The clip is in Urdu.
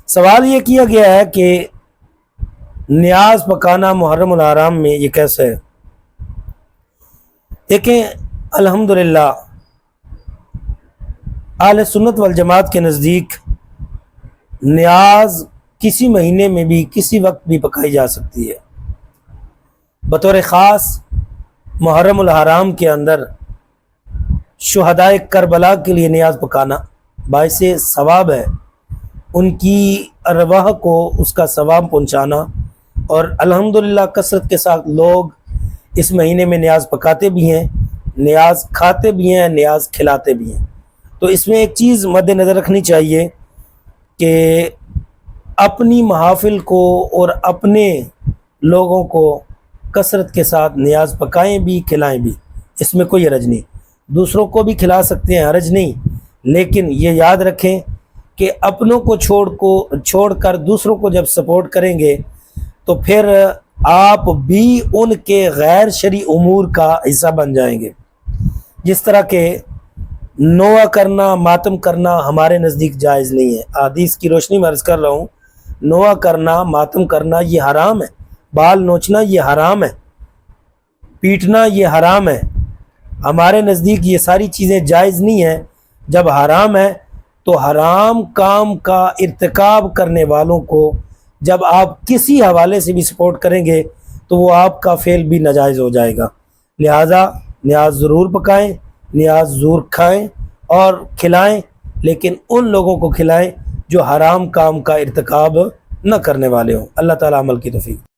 سوال یہ کیا گیا ہے کہ نیاز پکانا محرم الحرام میں یہ کیسے ہے؟ دیکھیں، الحمدللہ اہل سنت والجماعت کے نزدیک نیاز کسی مہینے میں بھی کسی وقت بھی پکائی جا سکتی ہے۔ بطور خاص محرم الحرام کے اندر شہدائے کربلا کے لیے نیاز پکانا باعث ثواب ہے، ان کی ارواح کو اس کا ثواب پہنچانا، اور الحمدللہ کثرت کے ساتھ لوگ اس مہینے میں نیاز پکاتے بھی ہیں، نیاز کھاتے بھی ہیں، نیاز کھلاتے بھی ہیں۔ تو اس میں ایک چیز مد نظر رکھنی چاہیے کہ اپنی محافل کو اور اپنے لوگوں کو کثرت کے ساتھ نیاز پکائیں بھی کھلائیں بھی، اس میں کوئی حرج نہیں۔ دوسروں کو بھی کھلا سکتے ہیں، حرج نہیں، لیکن یہ یاد رکھیں کہ اپنوں کو چھوڑ کر دوسروں کو جب سپورٹ کریں گے تو پھر آپ بھی ان کے غیر شرعی امور کا حصہ بن جائیں گے۔ جس طرح کہ نوحہ کرنا، ماتم کرنا ہمارے نزدیک جائز نہیں ہے۔ حدیث کی روشنی میں عرض کر رہا ہوں، نوحہ کرنا، ماتم کرنا یہ حرام ہے، بال نوچنا یہ حرام ہے، پیٹنا یہ حرام ہے۔ ہمارے نزدیک یہ ساری چیزیں جائز نہیں ہیں۔ جب حرام ہے تو حرام کام کا ارتکاب کرنے والوں کو جب آپ کسی حوالے سے بھی سپورٹ کریں گے تو وہ آپ کا فعل بھی ناجائز ہو جائے گا۔ لہٰذا نیاز ضرور پکائیں، نیاز ضرور کھائیں اور کھلائیں، لیکن ان لوگوں کو کھلائیں جو حرام کام کا ارتکاب نہ کرنے والے ہوں۔ اللہ تعالیٰ عمل کی توفیق۔